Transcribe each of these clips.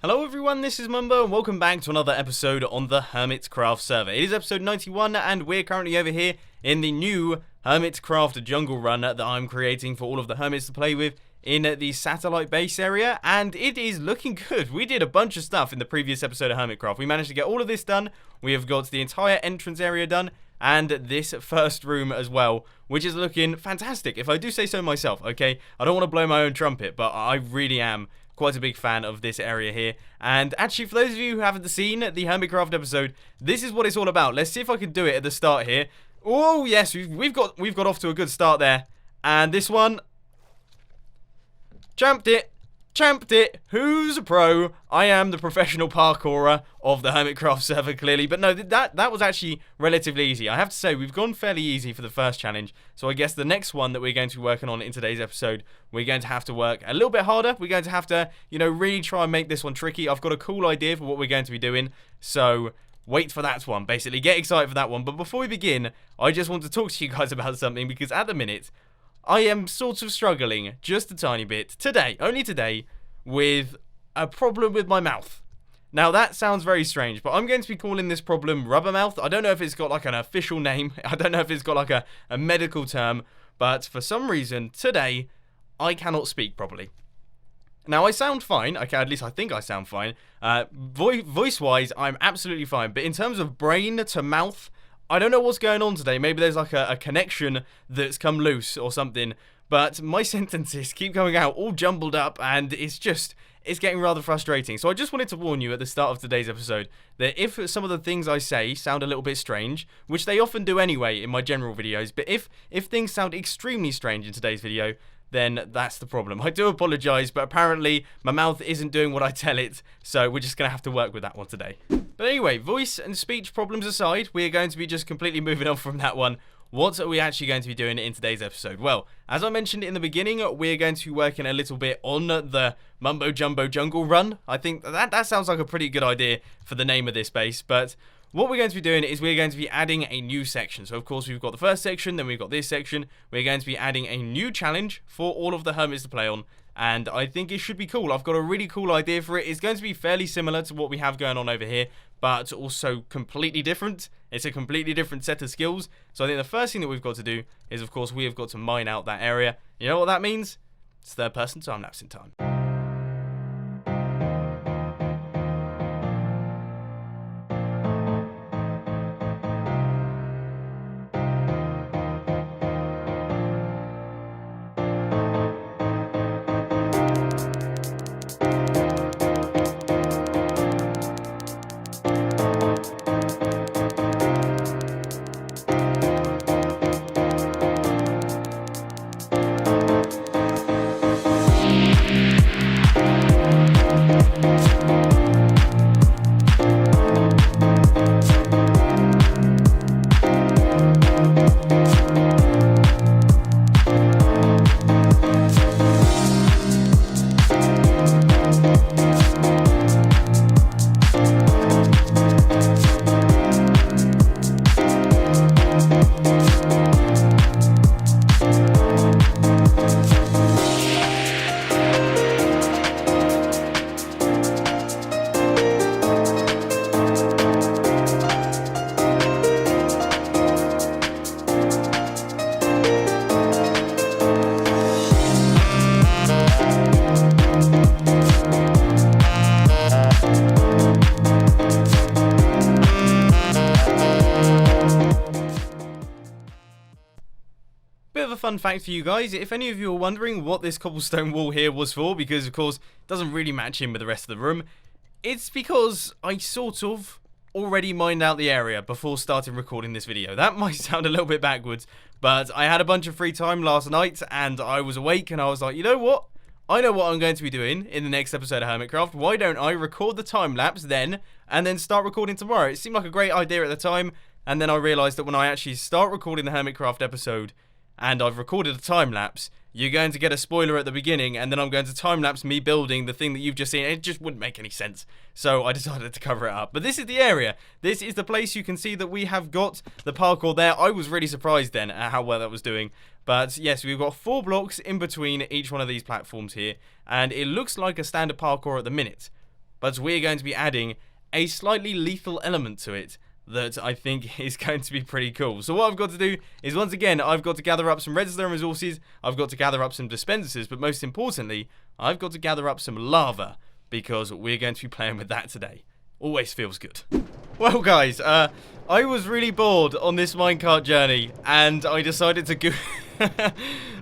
Hello everyone, this is Mumbo and welcome back to another episode on the Hermitcraft server. It is episode 91 and we're currently over here in the new Hermitcraft jungle run that I'm creating for all of the hermits to play with in the satellite base area, and it is looking good. We did a bunch of stuff in the previous episode of Hermitcraft. We managed to get all of this done. We have got the entire entrance area done and this first room as well, which is looking fantastic, if I do say so myself, okay? I don't want to blow my own trumpet, but I really am quite a big fan of this area here. And actually, for those of you who haven't seen the Hermitcraft episode, this is what it's all about. Let's see if I can do it at the start here. Oh yes, we've got off to a good start there. And this one, champed it. Who's a pro? I am the professional parkourer of the Hermitcraft server, clearly. But no, that was actually relatively easy. I have to say, we've gone fairly easy for the first challenge. So I guess the next one that we're going to be working on in today's episode, we're going to have to work a little bit harder. We're going to have to, really try and make this one tricky. I've got a cool idea for what we're going to be doing. So wait for that one, basically. Get excited for that one. But before we begin, I just want to talk to you guys about something, because at the minute, I am sort of struggling just a tiny bit today, only today, with a problem with my mouth. Now that sounds very strange, but I'm going to be calling this problem rubber mouth. I don't know if it's got like an official name. I don't know if it's got like a medical term, but for some reason today I cannot speak properly. Now I sound fine. Okay, at least I think I sound fine. Voice-wise, I'm absolutely fine, but in terms of brain to mouth, I don't know what's going on today. Maybe there's like a connection that's come loose or something. But my sentences keep coming out all jumbled up, and it's getting rather frustrating. So I just wanted to warn you at the start of today's episode that if some of the things I say sound a little bit strange, which they often do anyway in my general videos, but if things sound extremely strange in today's video, then that's the problem. I do apologise, but apparently my mouth isn't doing what I tell it, so we're just going to have to work with that one today. But anyway, voice and speech problems aside, we are going to be just completely moving on from that one. What are we actually going to be doing in today's episode? Well, as I mentioned in the beginning, we're going to be working a little bit on the Mumbo Jumbo Jungle Run. I think that sounds like a pretty good idea for the name of this base, but what we're going to be doing is we're going to be adding a new section. So of course we've got the first section, then we've got this section. We're going to be adding a new challenge for all of the hermits to play on, and I think it should be cool. I've got a really cool idea for it. It's going to be fairly similar to what we have going on over here, but also completely different. It's a completely different set of skills. So I think the first thing that we've got to do is, of course, we have got to mine out that area. You know what that means? It's third-person time-lapsing time. Fun fact for you guys, if any of you are wondering what this cobblestone wall here was for, because of course it doesn't really match in with the rest of the room, it's because I sort of already mined out the area before starting recording this video. That might sound a little bit backwards, but I had a bunch of free time last night and I was awake and I was like, you know what? I know what I'm going to be doing in the next episode of Hermitcraft. Why don't I record the time lapse then and then start recording tomorrow? It seemed like a great idea at the time, and then I realised that when I actually start recording the Hermitcraft episode and I've recorded a time-lapse, you're going to get a spoiler at the beginning, and then I'm going to time-lapse me building the thing that you've just seen. It just wouldn't make any sense. So I decided to cover it up. But this is the area. This is the place. You can see that we have got the parkour there. I was really surprised then at how well that was doing. But yes, we've got 4 blocks in between each one of these platforms here, and it looks like a standard parkour at the minute. but we're going to be adding a slightly lethal element to it that I think is going to be pretty cool. So what I've got to do is, once again, I've got to gather up some redstone resources, I've got to gather up some dispensers, but most importantly, I've got to gather up some lava, because we're going to be playing with that today. Always feels good. Well, guys, I was really bored on this minecart journey, and I decided to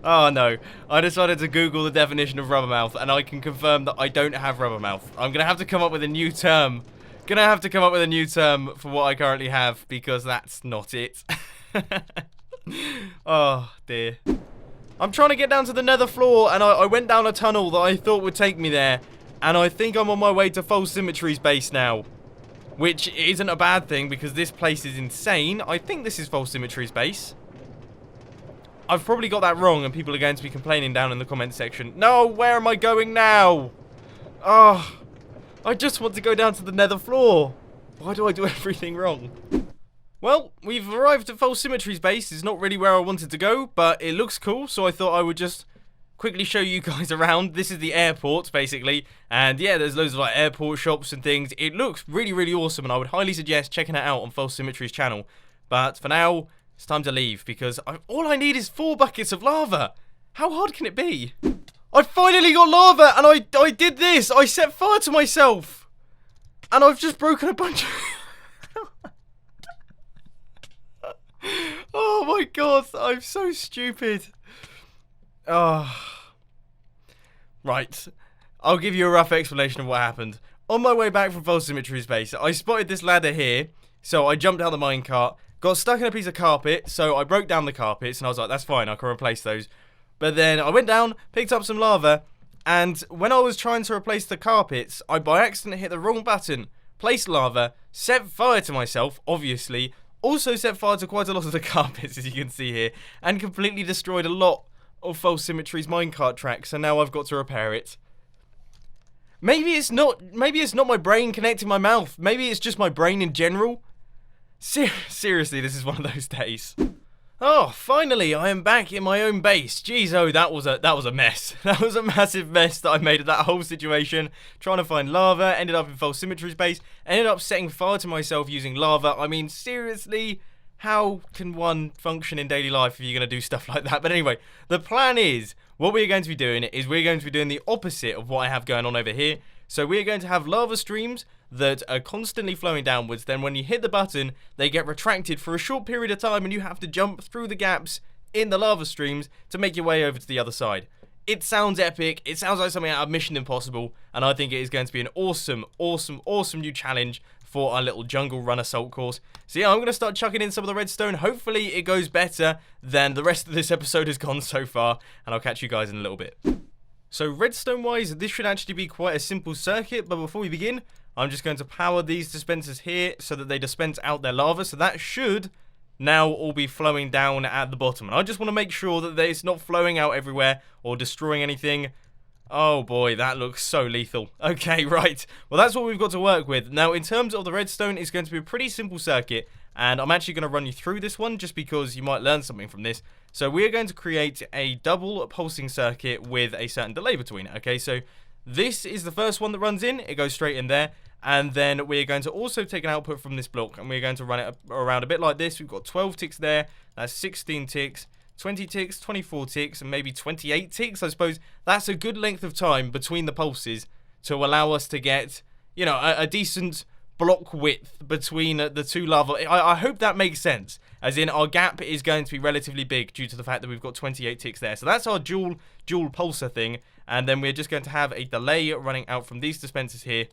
oh no, I decided to Google the definition of rubbermouth, and I can confirm that I don't have rubbermouth. I'm gonna have to come up with a new term. For what I currently have, because that's not it. Oh dear. I'm trying to get down to the nether floor, and I went down a tunnel that I thought would take me there, and I think I'm on my way to False Symmetry's base now, which isn't a bad thing because this place is insane. I think this is False Symmetry's base. I've probably got that wrong, and people are going to be complaining down in the comment section. No, where am I going now? Oh, I just want to go down to the nether floor. Why do I do everything wrong? Well, we've arrived at False Symmetry's base. It's not really where I wanted to go, but it looks cool, so I thought I would just quickly show you guys around. This is the airport, basically, and yeah, there's loads of like airport shops and things. It looks really, really awesome, and I would highly suggest checking it out on False Symmetry's channel. But for now, it's time to leave, because all I need is 4 buckets of lava. How hard can it be? I finally got lava, and I did this. I set fire to myself, and I've just broken a bunch of... Oh my god, I'm so stupid. Oh. Right, I'll give you a rough explanation of what happened. On my way back from False Symmetry's base, I spotted this ladder here, so I jumped out the minecart, got stuck in a piece of carpet, so I broke down the carpets, and I was like, that's fine, I can replace those. But then I went down, picked up some lava, and when I was trying to replace the carpets, I by accident hit the wrong button, placed lava, set fire to myself, obviously, also set fire to quite a lot of the carpets, as you can see here, and completely destroyed a lot of False Symmetry's minecart track, so now I've got to repair it. Maybe it's not my brain connecting my mouth. Maybe it's just my brain in general. Seriously, this is one of those days. Oh, finally, I am back in my own base. Jeez, oh, that was a mess. That was a massive mess that I made of that whole situation. Trying to find lava, ended up in False Symmetry's base, ended up setting fire to myself using lava. I mean, seriously, how can one function in daily life if you're going to do stuff like that? But anyway, the plan is, what we're going to be doing is we're going to be doing the opposite of what I have going on over here. So we're going to have lava streams that are constantly flowing downwards. Then when you hit the button, they get retracted for a short period of time, and you have to jump through the gaps in the lava streams to make your way over to the other side. It sounds epic. It sounds like something out of Mission Impossible, and I think it is going to be an awesome, awesome, awesome new challenge for our little jungle run assault course. So yeah, I'm going to start chucking in some of the redstone. Hopefully it goes better than the rest of this episode has gone so far, and I'll catch you guys in a little bit. So redstone wise, this should actually be quite a simple circuit, but before we begin, I'm just going to power these dispensers here so that they dispense out their lava. So that should now all be flowing down at the bottom. And I just want to make sure that it's not flowing out everywhere or destroying anything. Oh boy, that looks so lethal. Okay, right. Well, that's what we've got to work with. Now, in terms of the redstone, it's going to be a pretty simple circuit. And I'm actually going to run you through this one just because you might learn something from this. So we're going to create a double pulsing circuit with a certain delay between it. Okay, so this is the first one that runs in. It goes straight in there. And then we're going to also take an output from this block, and we're going to run it around a bit like this. We've got 12 ticks there. That's 16 ticks, 20 ticks, 24 ticks, and maybe 28 ticks. I suppose that's a good length of time between the pulses to allow us to get, you know, a decent block width between the two lava. I hope that makes sense, as in our gap is going to be relatively big due to the fact that we've got 28 ticks there. So that's our dual pulsar thing, and then we're just going to have a delay running out from these dispensers here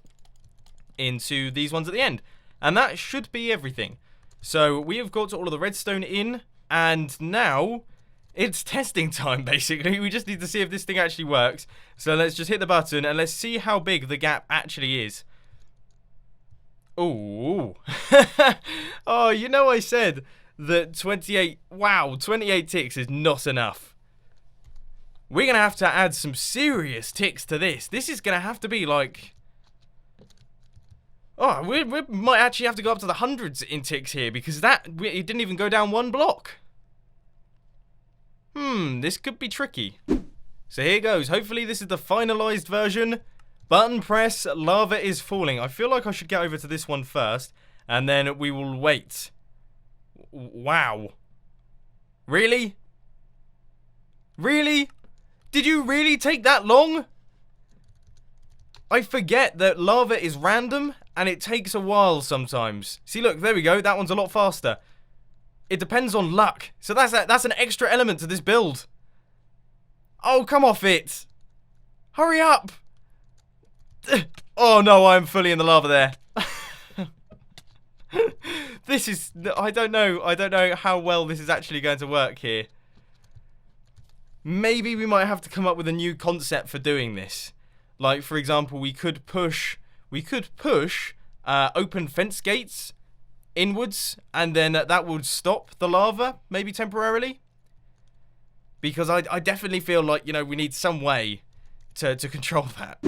into these ones at the end, and that should be everything. So we have got all of the redstone in, and now it's testing time. Basically, we just need to see if this thing actually works. So let's just hit the button and let's see how big the gap actually is. Ooh. Oh, you know, I said that 28 ticks is not enough. We're gonna have to add some serious ticks to this. This is gonna have to be like, oh, we might actually have to go up to the hundreds in ticks here, because it didn't even go down one block. This could be tricky. So here goes. Hopefully this is the finalized version. Button press, lava is falling. I feel like I should get over to this one first, and then we will wait. Wow. Really? Really? Did you really take that long? I forget that lava is random, and it takes a while sometimes. See, look, there we go. That one's a lot faster. It depends on luck. So that's an extra element to this build. Oh, come off it. Hurry up. Oh, no, I'm fully in the lava there. This is... I don't know how well this is actually going to work here. Maybe we might have to come up with a new concept for doing this. Like, for example, we could push open fence gates inwards, and then that would stop the lava, maybe temporarily. Because I definitely feel like, you know, we need some way to control that.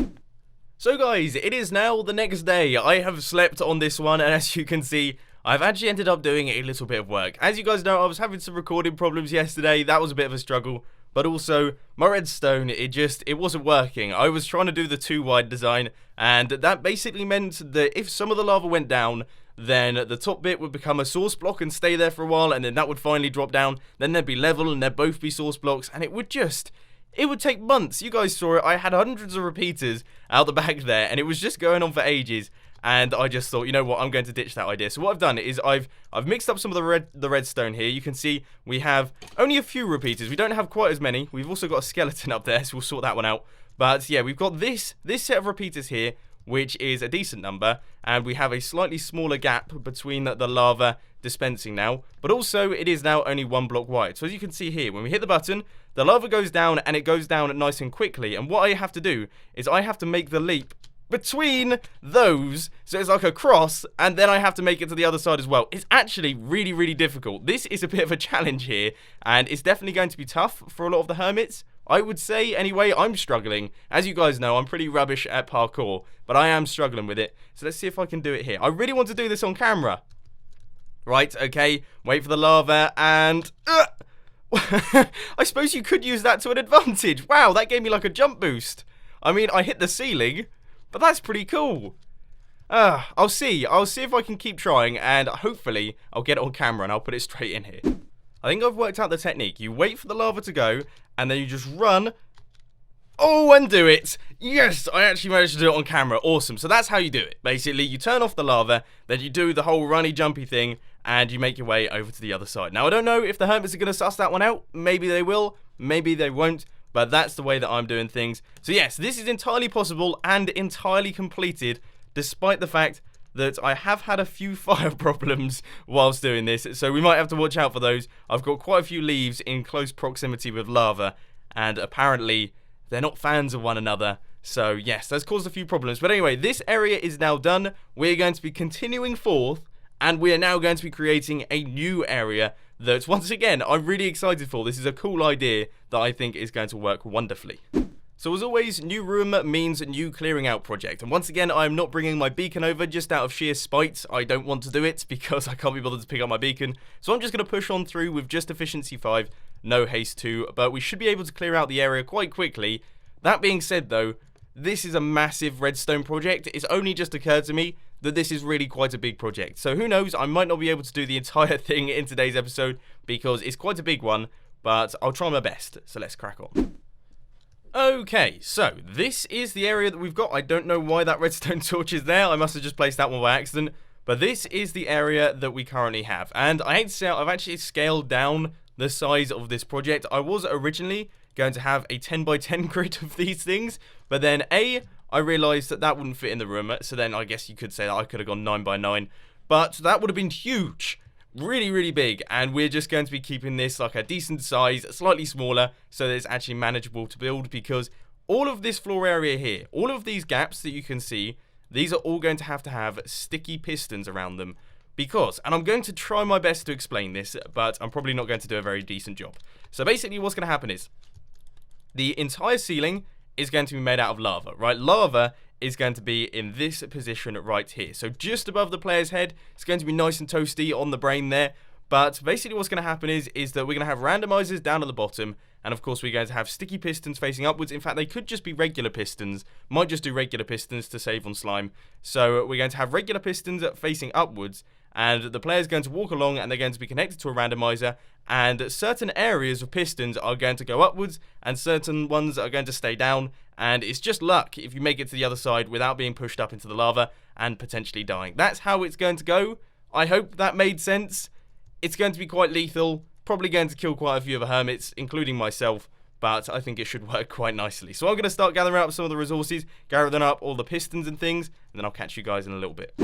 So guys, it is now the next day. I have slept on this one, and as you can see, I've actually ended up doing a little bit of work. As you guys know, I was having some recording problems yesterday. That was a bit of a struggle. But also, my redstone, it wasn't working. I was trying to do the 2-wide design, and that basically meant that if some of the lava went down, then the top bit would become a source block and stay there for a while, and then that would finally drop down. Then there'd be level, and there'd both be source blocks, and it would take months. You guys saw it. I had hundreds of repeaters out the back there, and it was just going on for ages. And I just thought, you know what, I'm going to ditch that idea. So what I've done is I've mixed up some of the redstone here. You can see we have only a few repeaters. We don't have quite as many. We've also got a skeleton up there, so we'll sort that one out. But yeah, we've got this set of repeaters here, which is a decent number, and we have a slightly smaller gap between the lava dispensing now, but also it is now only 1 block wide. So as you can see here, when we hit the button, the lava goes down, and it goes down nice and quickly. And what I have to do is I have to make the leap between those, so it's like a cross, and then I have to make it to the other side as well. It's actually really, really difficult. This is a bit of a challenge here, and it's definitely going to be tough for a lot of the hermits, I would say. Anyway, I'm struggling. As you guys know, I'm pretty rubbish at parkour, but I am struggling with it. So let's see if I can do it here. I really want to do this on camera. Right, okay, wait for the lava, and... I suppose you could use that to an advantage. Wow, that gave me like a jump boost. I mean, I hit the ceiling, but that's pretty cool. I'll see if I can keep trying, and hopefully I'll get it on camera and I'll put it straight in here. I think I've worked out the technique. You wait for the lava to go, and then you just run. Oh, and do it. Yes, I actually managed to do it on camera. Awesome. So that's how you do it. Basically, you turn off the lava, then you do the whole runny jumpy thing, and you make your way over to the other side. Now, I don't know if the hermits are going to suss that one out. Maybe they will, maybe they won't. But that's the way that I'm doing things. So yes, this is entirely possible and entirely completed, despite the fact that I have had a few fire problems whilst doing this. So we might have to watch out for those. I've got quite a few leaves in close proximity with lava, and apparently they're not fans of one another. So yes, that's caused a few problems. But anyway, this area is now done. We're going to be continuing forth, and we are now going to be creating a new area that, once again, I'm really excited for. This is a cool idea that I think is going to work wonderfully. So as always, new room means new clearing out project. And once again, I'm not bringing my beacon over just out of sheer spite. I don't want to do it because I can't be bothered to pick up my beacon. So I'm just going to push on through with just efficiency 5, no haste 2. But we should be able to clear out the area quite quickly. That being said though, this is a massive redstone project. It's only just occurred to me that this is really quite a big project. So who knows, I might not be able to do the entire thing in today's episode because it's quite a big one, but I'll try my best. So let's crack on. Okay, so this is the area that we've got. I don't know why that redstone torch is there. I must have just placed that one by accident. But this is the area that we currently have. And I hate to say it, I've actually scaled down the size of this project. I was originally going to have a 10 by 10 grid of these things, but then I realised that that wouldn't fit in the room, so then I guess you could say that I could have gone 9 by 9, but that would have been huge, really, really big, and we're just going to be keeping this like a decent size, slightly smaller, so that it's actually manageable to build, because all of this floor area here, all of these gaps that you can see, these are all going to have sticky pistons around them, because, and I'm going to try my best to explain this, but I'm probably not going to do a very decent job. So basically what's going to happen is, the entire ceiling is going to be made out of lava, right? Lava is going to be in this position right here. So just above the player's head, it's going to be nice and toasty on the brain there. But basically what's going to happen is that we're going to have randomizers down at the bottom, and of course we're going to have sticky pistons facing upwards. In fact, they could just be regular pistons. Might just do regular pistons to save on slime. So we're going to have regular pistons facing upwards, and the player's going to walk along and they're going to be connected to a randomizer, and certain areas of pistons are going to go upwards and certain ones are going to stay down, and it's just luck if you make it to the other side without being pushed up into the lava and potentially dying. That's how it's going to go. I hope that made sense. It's going to be quite lethal, probably going to kill quite a few of the hermits, including myself, but I think it should work quite nicely. So I'm going to start gathering up some of the resources, gathering up all the pistons and things, and then I'll catch you guys in a little bit.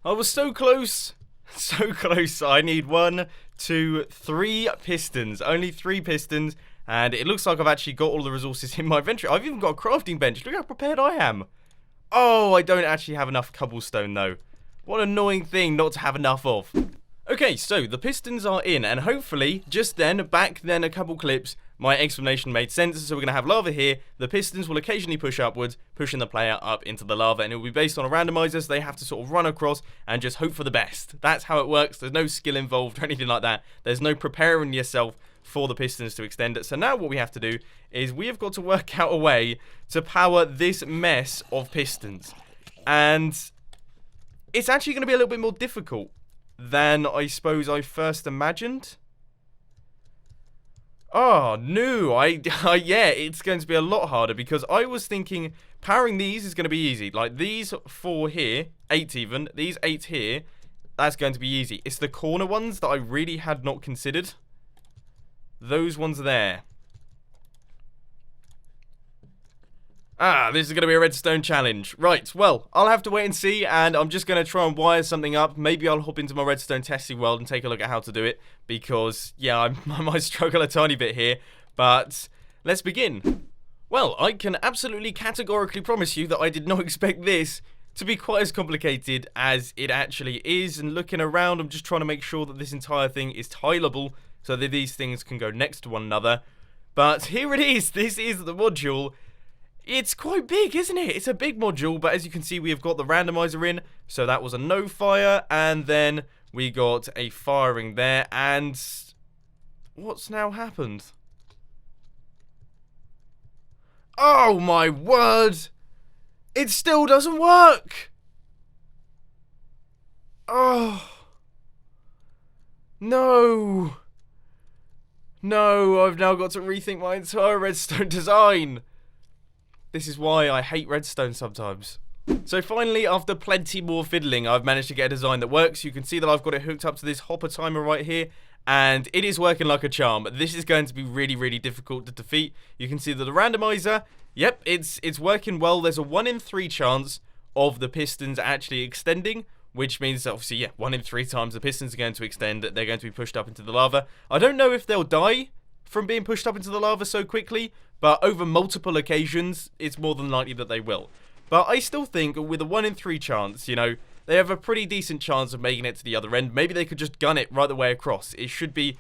I was so close. So close. I need 1, 2, 3 pistons. Only 3 pistons, and it looks like I've actually got all the resources in my inventory. I've even got a crafting bench. Look how prepared I am. Oh, I don't actually have enough cobblestone, though. What an annoying thing not to have enough of. Okay, so the pistons are in, and hopefully, just then, back then a couple clips, my explanation made sense. So we're going to have lava here, the pistons will occasionally push upwards, pushing the player up into the lava, and it will be based on a randomizer, so they have to sort of run across and just hope for the best. That's how it works. There's no skill involved or anything like that. There's no preparing yourself for the pistons to extend. So now what we have to do is we have got to work out a way to power this mess of pistons, and it's actually going to be a little bit more difficult than I suppose I first imagined. Oh, no, yeah, it's going to be a lot harder, because I was thinking powering these is going to be easy. Like, these 4 here, 8 even, these 8 here, that's going to be easy. It's the corner ones that I really had not considered. Those ones there. Ah, this is going to be a redstone challenge. Right, well, I'll have to wait and see, and I'm just going to try and wire something up. Maybe I'll hop into my redstone testing world and take a look at how to do it, because, yeah, I might struggle a tiny bit here, but let's begin. Well, I can absolutely categorically promise you that I did not expect this to be quite as complicated as it actually is, and looking around, I'm just trying to make sure that this entire thing is tileable, so that these things can go next to one another. But here it is. This is the module. It's quite big, isn't it? It's a big module, but as you can see, we have got the randomizer in. So that was a no fire, and then we got a firing there, and what's now happened? Oh my word! It still doesn't work! Oh. No. No, I've now got to rethink my entire redstone design. This is why I hate redstone sometimes. So finally, after plenty more fiddling, I've managed to get a design that works. You can see that I've got it hooked up to this hopper timer right here, and it is working like a charm. This is going to be really, really difficult to defeat. You can see that the randomizer, yep, it's working well. There's a 1 in 3 chance of the pistons actually extending, which means that obviously, yeah, 1 in 3 times the pistons are going to extend. They're going to be pushed up into the lava. I don't know if they'll die from being pushed up into the lava so quickly, but over multiple occasions, it's more than likely that they will. But I still think with a 1 in 3 chance, you know, they have a pretty decent chance of making it to the other end. Maybe they could just gun it right the way across. It should be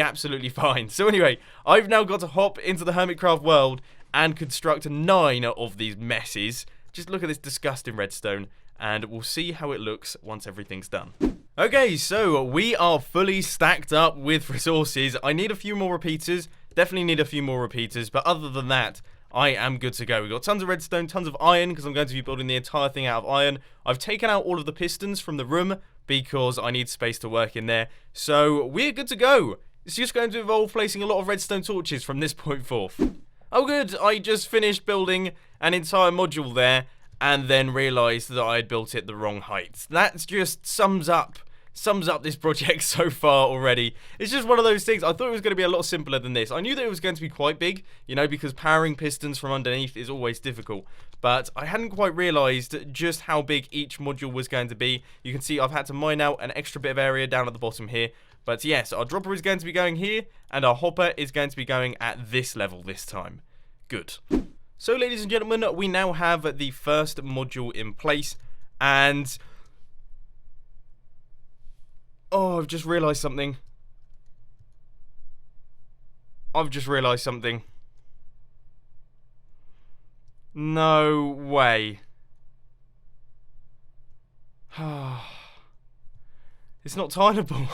absolutely fine. So anyway, I've now got to hop into the Hermitcraft world and construct 9 of these messes. Just look at this disgusting redstone, and we'll see how it looks once everything's done. Okay, so we are fully stacked up with resources. I need a few more repeaters. Definitely need a few more repeaters, but other than that, I am good to go. We've got tons of redstone, tons of iron, because I'm going to be building the entire thing out of iron. I've taken out all of the pistons from the room because I need space to work in there. So we're good to go. It's just going to involve placing a lot of redstone torches from this point forth. Oh good, I just finished building an entire module there and then realised that I had built it the wrong height. That just sums up this project so far already. It's just one of those things. I thought it was going to be a lot simpler than this. I knew that it was going to be quite big, you know, because powering pistons from underneath is always difficult. But I hadn't quite realised just how big each module was going to be. You can see I've had to mine out an extra bit of area down at the bottom here. But yes, our dropper is going to be going here, and our hopper is going to be going at this level this time. Good. So, ladies and gentlemen, we now have the first module in place, and oh, I've just realised something. No way. It's not tileable.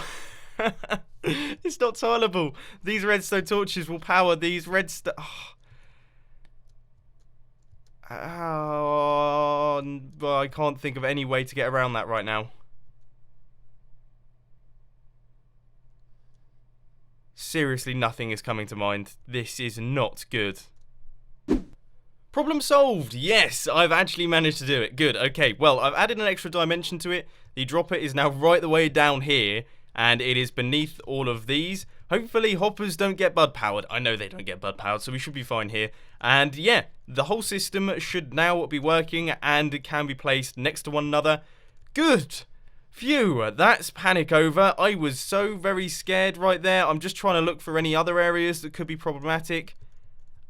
It's not tileable. These redstone torches will power these redstone... Oh, I can't think of any way to get around that right now. Seriously, nothing is coming to mind. This is not good. Problem solved! Yes, I've actually managed to do it. Good, okay. Well, I've added an extra dimension to it. The dropper is now right the way down here, and it is beneath all of these. Hopefully, hoppers don't get bud powered. I know they don't get bud powered, so we should be fine here. And yeah, the whole system should now be working, and it can be placed next to one another. Good! Phew, that's panic over. I was so very scared right there. I'm just trying to look for any other areas that could be problematic,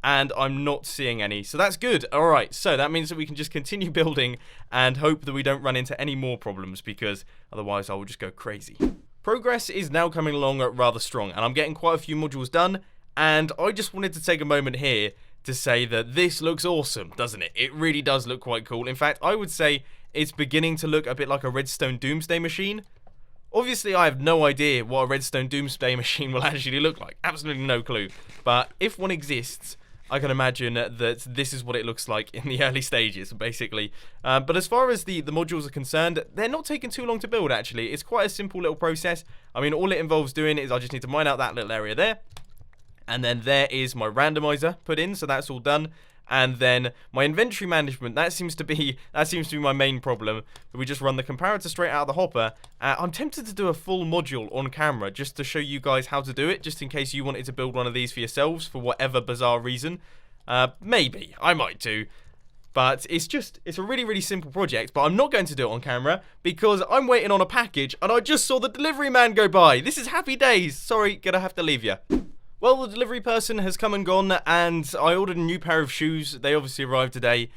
and I'm not seeing any. So that's good. Alright, so that means that we can just continue building and hope that we don't run into any more problems, because otherwise I will just go crazy. Progress is now coming along rather strong, and I'm getting quite a few modules done, and I just wanted to take a moment here to say that this looks awesome, doesn't it? It really does look quite cool. In fact, I would say it's beginning to look a bit like a Redstone Doomsday machine. Obviously, I have no idea what a Redstone Doomsday machine will actually look like. Absolutely no clue. But if one exists, I can imagine that this is what it looks like in the early stages, basically. But as far as the modules are concerned, they're not taking too long to build, actually. It's quite a simple little process. I mean, all it involves doing is I just need to mine out that little area there. And then there is my randomizer put in, so that's all done. And then my inventory management, that seems to be my main problem. We just run the comparator straight out of the hopper. I'm tempted to do a full module on camera just to show you guys how to do it, just in case you wanted to build one of these for yourselves for whatever bizarre reason. Maybe, I might do. But it's a really, really simple project, but I'm not going to do it on camera because I'm waiting on a package and I just saw the delivery man go by. This is happy days. Sorry, gonna have to leave you. Well, the delivery person has come and gone, and I ordered a new pair of shoes. They obviously arrived today.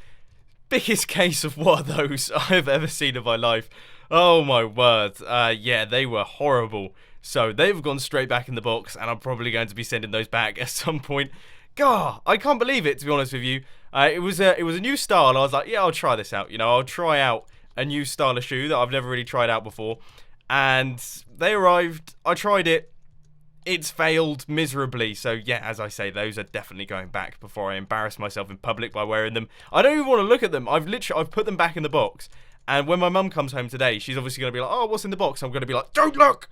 Biggest case of one of those I've ever seen in my life. Oh my word. Yeah, they were horrible. So they've gone straight back in the box, and I'm probably going to be sending those back at some point. God, I can't believe it, to be honest with you. It was a new style. I was like, yeah, I'll try this out. You know, I'll try out a new style of shoe that I've never really tried out before. And they arrived. I tried it. It's failed miserably, so yeah, as I say, those are definitely going back before I embarrass myself in public by wearing them. I don't even want to look at them. I've put them back in the box, and when my mum comes home today, she's obviously going to be like, oh, what's in the box? I'm going to be like, don't look!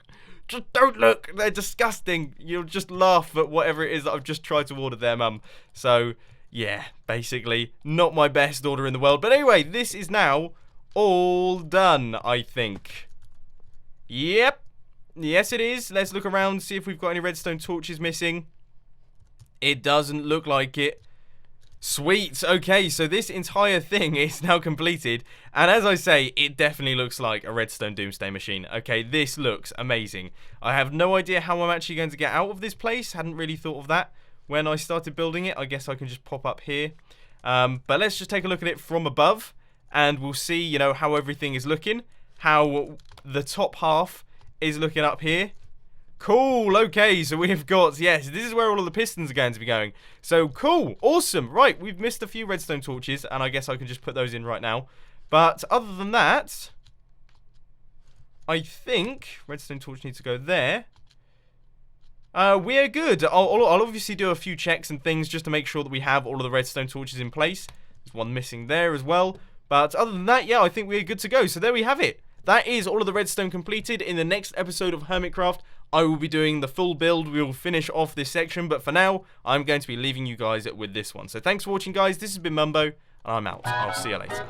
Just don't look! They're disgusting. You'll just laugh at whatever it is that I've just tried to order there, mum. So, yeah, basically, not my best order in the world. But anyway, this is now all done, I think. Yep. Yes, it is. Let's look around, see if we've got any redstone torches missing. It doesn't look like it. Sweet. Okay, so this entire thing is now completed. And as I say, it definitely looks like a Redstone Doomsday machine. Okay, this looks amazing. I have no idea how I'm actually going to get out of this place. Hadn't really thought of that when I started building it. I guess I can just pop up here. But let's just take a look at it from above. And we'll see, you know, how everything is looking. How the top half is looking up here. Cool, okay, so we've got, yes, this is where all of the pistons are going to be going. So, cool, awesome. Right, we've missed a few redstone torches, and I guess I can just put those in right now. But other than that, I think redstone torch needs to go there. We're good. I'll obviously do a few checks and things just to make sure that we have all of the redstone torches in place. There's one missing there as well. But other than that, yeah, I think we're good to go. So there we have it. That is all of the redstone completed. In the next episode of Hermitcraft, I will be doing the full build. We will finish off this section, but for now, I'm going to be leaving you guys with this one. So thanks for watching, guys. This has been Mumbo, and I'm out. I'll see you later.